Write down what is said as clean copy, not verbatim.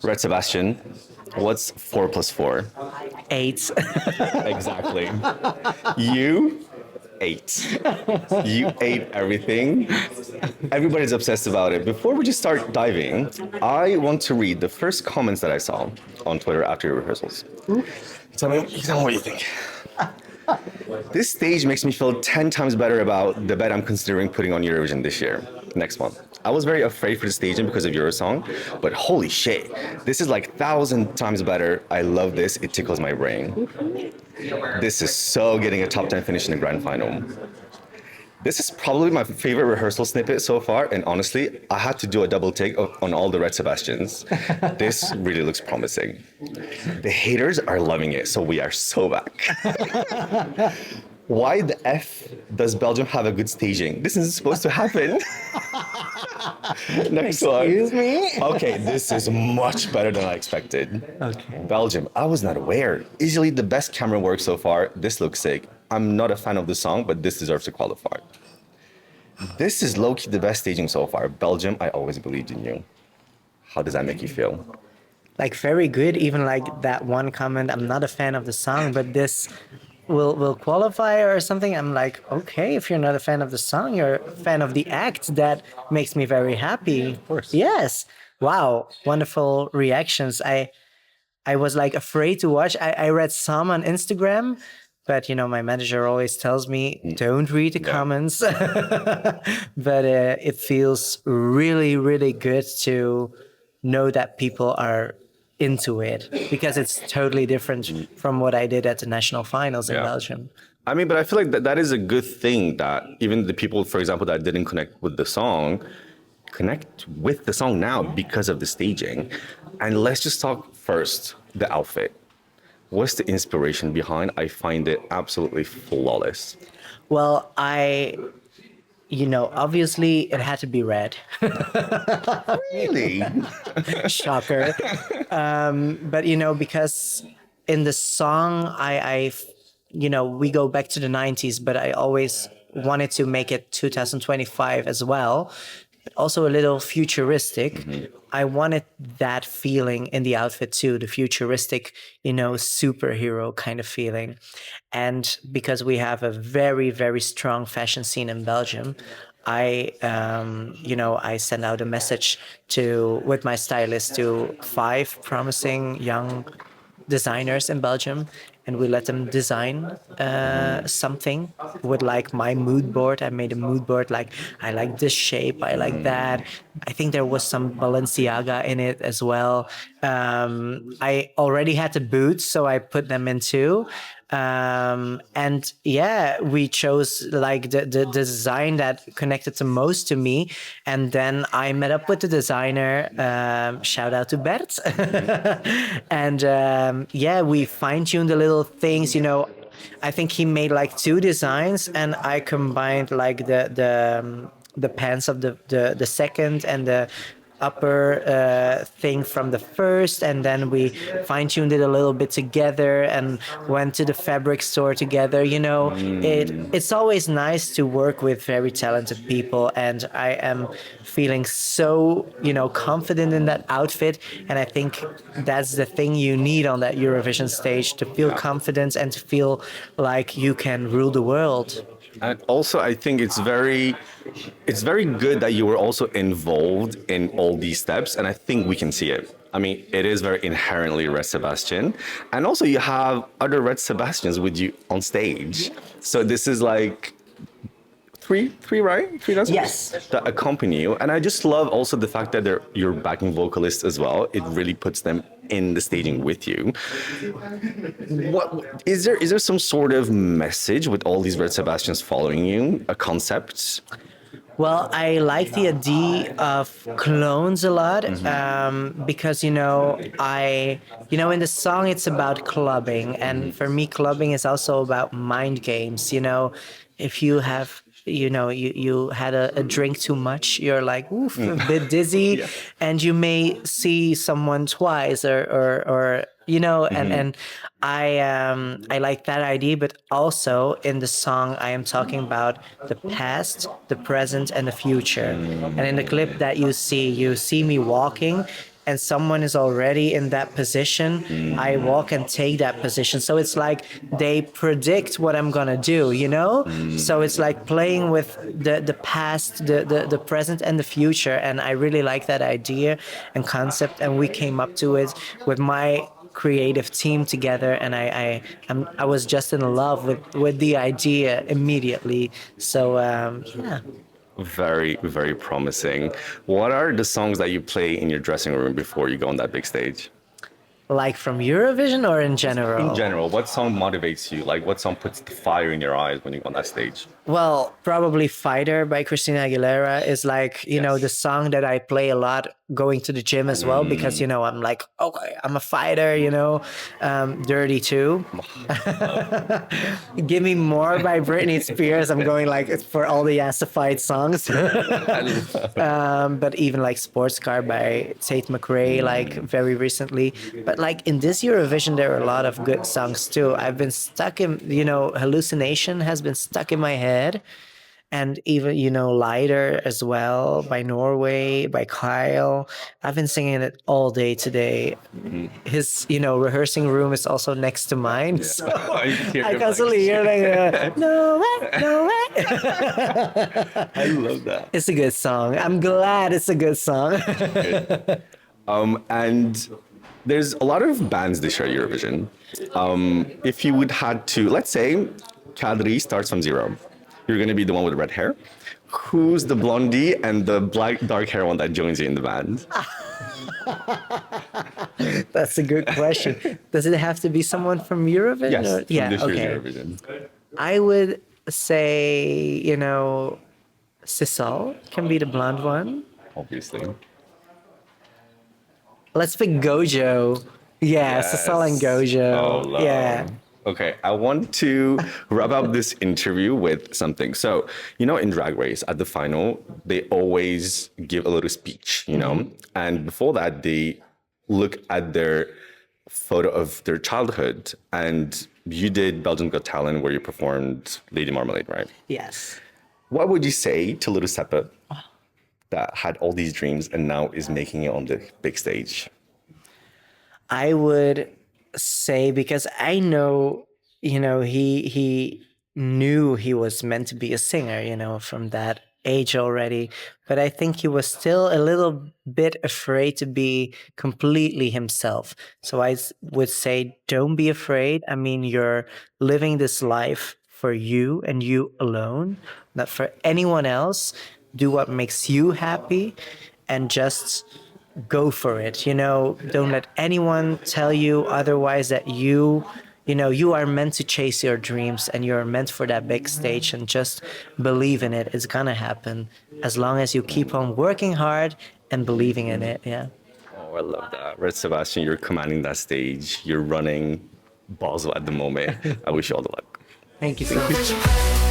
Red Sebastian, what's 4 plus 4? 8. Exactly. You ate. You ate everything. Everybody's obsessed about it. Before we just start diving, I want to read the first comments that I saw on Twitter after your rehearsals. Tell me what you think. This stage makes me feel 10 times better about the bet I'm considering putting on Eurovision this year, next month. I was very afraid for the staging because of Eurosong, but holy shit, this is like 1,000 times better. I love this. It tickles my brain. This is so getting a top 10 finish in the grand final. This is probably my favorite rehearsal snippet so far, and honestly, I had to do a double take on all the Red Sebastians. This really looks promising. The haters are loving it, so we are so back. Why the F does Belgium have a good staging? This isn't supposed to happen. Next one. Excuse me? Okay, this is much better than I expected. Okay. Belgium, I was not aware. Easily the best camera work so far. This looks sick. I'm not a fan of the song, but this deserves to qualify. This is low-key the best staging so far. Belgium, I always believed in you. How does that make you feel? Like very good. Even like that one comment, I'm not a fan of the song, but this will qualify or something. I'm like, okay, if you're not a fan of the song, you're a fan of the act. That makes me very happy. Of course. Yes. Wow. Wonderful reactions. I was like afraid to watch. I read some on Instagram, but you know, my manager always tells me, don't read the comments. But it feels really, really good to know that people are into it, because it's totally different from what I did at the national finals in Belgium. I mean, but I feel like that is a good thing that even the people, for example, that didn't connect with the song, connect with the song now because of the staging. And let's just talk first, the outfit. What's the inspiration behind? I find it absolutely flawless. Well, obviously it had to be red. Really? Shocker. But, because in the song, we go back to the 90s, but I always wanted to make it 2025 as well. But also a little futuristic. Mm-hmm. I wanted that feeling in the outfit too, the futuristic, superhero kind of feeling. And because we have a very, very strong fashion scene in Belgium, I sent out a message with my stylist to 5 promising young designers in Belgium, and we let them design something with like my mood board. I made a mood board, like I like this shape, I like that. I think there was some Balenciaga in it as well. I already had the boots, so I put them in too. We chose like the design that connected the most to me. And then I met up with the designer, shout out to Bert. And we fine-tuned the little things, I think he made like 2 designs, and I combined like the pants of the second and the upper thing from the first, and then we fine-tuned it a little bit together and went to the fabric store together. It's always nice to work with very talented people, and I am feeling so confident in that outfit. And I think that's the thing you need on that Eurovision stage, to feel confident and to feel like you can rule the world. And also, I think it's very good that you were also involved in all these steps, and I think we can see it. I mean, it is very inherently Red Sebastian, and also you have other Red Sebastians with you on stage. So this is like three, right? 3 dancers? Yes. That accompany you, and I just love also the fact that they're your backing vocalists as well. It really puts them in the staging with you. What is there some sort of message with all these Red Sebastians following you? A concept? Well, I like the idea of clones a lot, because, in the song it's about clubbing. And for me, clubbing is also about mind games. If you have, you had a drink too much, you're like, oof, a bit dizzy, and you may see someone twice or and I like that idea. But also in the song, I am talking about the past, the present, and the future. And in the clip that you see me walking, and someone is already in that position, I walk and take that position. So it's like they predict what I'm gonna do, you know? So it's like playing with the past, the present, and the future. And I really like that idea and concept. And we came up to it with my creative team together, and I was just in love with the idea immediately. So yeah. Very, very promising. What are the songs that you play in your dressing room before you go on that big stage? Like from Eurovision or in general? In general, what song motivates you? Like, what song puts the fire in your eyes when you go on that stage? Well, probably Fighter by Christina Aguilera is like, you know, the song that I play a lot going to the gym as well, because, you know, I'm like, okay, I'm a fighter, you know, Dirty too. Give Me More by Britney Spears. I'm going like it's for all the assified songs. But even like Sports Car by Tate McRae, like very recently. But like in this Eurovision, there are a lot of good songs too. I've been stuck in, you know, Hallucination has been stuck in my head. And even, you know, Lighter as well by Norway, by Kyle. I've been singing it all day today. His, you know, rehearsing room is also next to mine. So I constantly hear like, no way, no way. I love that. It's a good song. I'm glad it's a good song. And there's a lot of bands this year at Eurovision. If you would had to, let's say, Kadri starts from zero. You're going to be the one with the red hair. Who's the blondie and the black dark hair one that joins you in the band? That's a good question. Does it have to be someone from Eurovision? Yes, or? from Yeah, this okay. year's Eurovision. I would say, you know, Sisal can be the blonde one. Obviously. Let's pick Gojo. Yeah, Sisal and Gojo. Oh, love. Yeah. Okay, I want to wrap up this interview with something. So, you know, in Drag Race at the final, they always give a little speech, you know? And before that, they look at their photo of their childhood. And you did Belgium Got Talent where you performed Lady Marmalade, right? Yes. What would you say to little Seppa that had all these dreams and now is making it on the big stage? I would say, because I know, you know, he knew he was meant to be a singer, you know, from that age already. But I think he was still a little bit afraid to be completely himself. So would say, don't be afraid. I mean, you're living this life for you and you alone, not for anyone else. Do what makes you happy and just go for it. You know, don't let anyone tell you otherwise, that you know, you are meant to chase your dreams and you're meant for that big stage, and just believe in it. It's gonna happen as long as you keep on working hard and believing in it. Yeah. Oh, I love that. Red Sebastian, you're commanding that stage. You're running Basel at the moment. I wish you all the luck. Thank you so much.